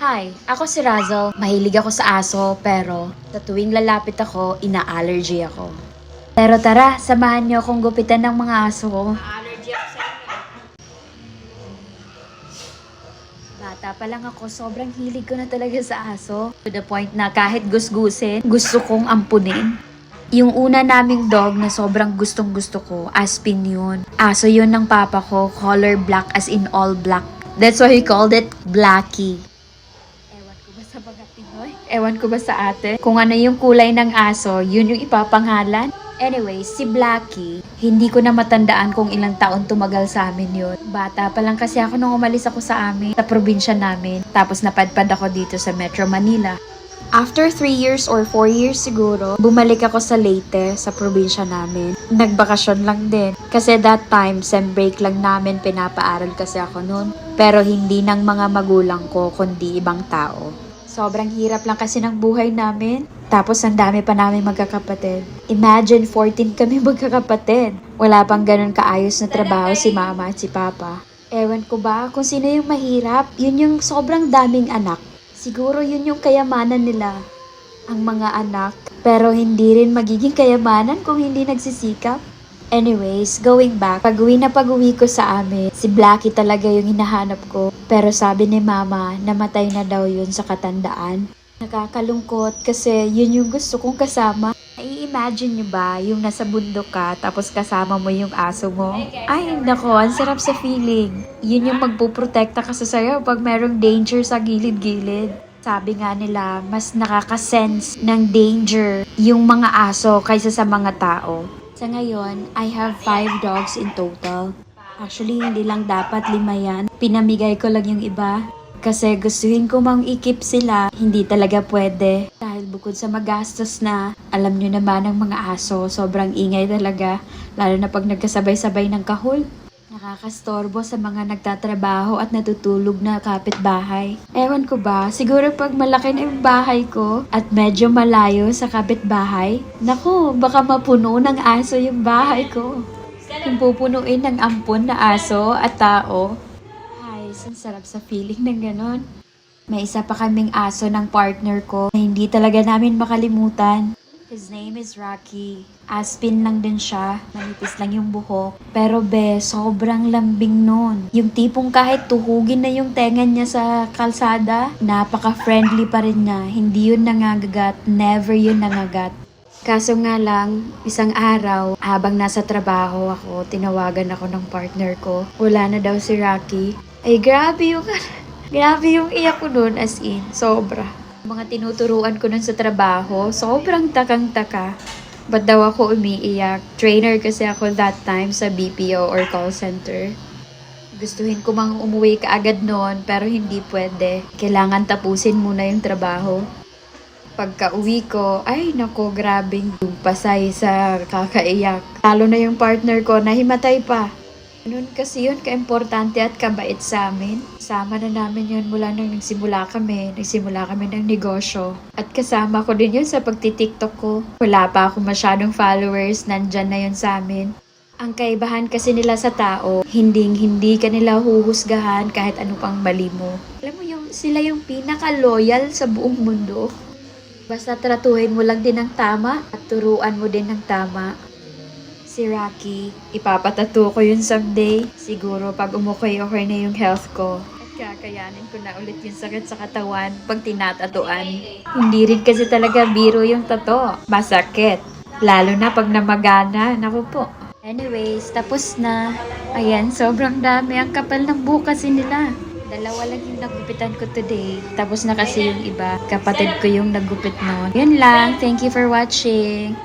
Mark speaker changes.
Speaker 1: Hi, ako si Razel. Mahilig ako sa aso, pero sa tuwing lalapit ako, ina-allergy ako. Pero tara, samahan niyo akong gupitan ng mga aso ko.
Speaker 2: Allergy ako sa inyo.
Speaker 1: Bata pa lang ako, sobrang hilig ko na talaga sa aso. To the point na kahit gusgusin, gusto kong ampunin. Yung una naming dog na sobrang gustong gusto ko, Aspin yun. Aso yun ng papa ko, color black as in all black. That's why he called it Blackie. Ewan ko ba sa mga Pinoy? Ewan ko ba sa ate? Kung ano yung kulay ng aso, yun yung ipapangalan. Anyway, si Blackie, hindi ko na matandaan kung ilang taon tumagal sa amin yun. Bata pa lang kasi ako nung umalis ako sa amin, sa probinsya namin. Tapos napadpad ako dito sa Metro Manila. After 3 years or 4 years siguro, bumalik ako sa Leyte, sa probinsya namin. Nagbakasyon lang din. Kasi that time, sem break lang namin, pinapaaral kasi ako noon. Pero hindi ng mga magulang ko, kundi ibang tao. Sobrang hirap lang kasi ng buhay namin. Tapos ang dami pa namin magkakapatid. Imagine, 14 kami magkakapatid. Wala pang ganun kaayos na trabaho si mama at si papa. Ewan ko ba kung sino yung mahirap, yun yung sobrang daming anak. Siguro yun yung kayamanan nila, ang mga anak. Pero hindi rin magiging kayamanan kung hindi nagsisikap. Anyways, going back, pag-uwi ko sa amin, si Blackie talaga yung hinahanap ko. Pero sabi ni mama, namatay na daw yun sa katandaan. Nakakalungkot kasi yun yung gusto kong kasama. I-imagine nyo ba yung nasa bundok ka tapos kasama mo yung aso mo? Ay, nako, ang sarap sa feeling. Yun yung magpuprotekta kasi sa'yo pag merong danger sa gilid-gilid. Sabi nga nila, mas nakaka-sense ng danger yung mga aso kaysa sa mga tao. Sa ngayon, I have 5 dogs in total. Actually, hindi lang dapat 5 yan. Pinamigay ko lang yung iba. Kasi gustuhin ko mang ikip sila, hindi talaga pwede. Dahil bukod sa magastos na, alam nyo naman ang mga aso, sobrang ingay talaga. Lalo na pag nagkasabay-sabay ng kahul. Nakakastorbo sa mga nagtatrabaho at natutulog na kapitbahay. Ewan ko ba, siguro pag malaki na yung bahay ko at medyo malayo sa kapitbahay, naku, baka mapuno ng aso yung bahay ko. Yung pupunuin ng ampon na aso at tao. Ang sarap sa feeling ng ganon. May isa pa kaming aso ng partner ko na hindi talaga namin makalimutan. His name is Rocky. Aspin lang din siya. Manipis lang yung buhok. Pero sobrang lambing nun. Yung tipong kahit tuhugin na yung tenga niya sa kalsada, napaka-friendly pa rin niya. Hindi yun nangagat. Never yun nangagat. Kaso nga lang, isang araw, habang nasa trabaho ako, tinawagan ako ng partner ko. Wala na daw si Rocky. Ay, grabe yung iyak ko nun, as in, sobra. Mga tinuturuan ko nun sa trabaho, sobrang takang-taka. Ba't daw ako umiiyak? Trainer kasi ako that time sa BPO or call center. Gustuhin ko mang umuwi kaagad noon, pero hindi pwede. Kailangan tapusin muna yung trabaho. Pagka uwi ko, ay nako, grabing pasay sa kakaiyak. Lalo na yung partner ko, nahimatay pa. Noon kasi yun ka-importante at kabait sa amin. Sama na namin yun mula nang nagsimula kami ng negosyo. At kasama ko din yun sa pagtitiktok ko. Wala pa ako masyadong followers, nandyan na yun sa amin. Ang kaibahan kasi nila sa tao, hindi ka nila huhusgahan kahit ano pang mali mo. Alam mo sila yung pinaka-loyal sa buong mundo. Basta tratuhin mo lang din ng tama at turuan mo din ng tama. Si Rocky, ipapatato ko yun someday. Siguro pag umukay-okay na yung health ko. At kakayanin ko na ulit yung sakit sa katawan pag tinatatuan. Hindi rin kasi talaga biro yung tato. Masakit. Lalo na pag namagana. Naku po. Anyways, tapos na. Ayan, sobrang dami. Ang kapal ng buhok kasi nila. 2 lang yung nagupitan ko today. Tapos na kasi yung iba. Kapatid ko yung nagupit noon. Yun lang. Thank you for watching.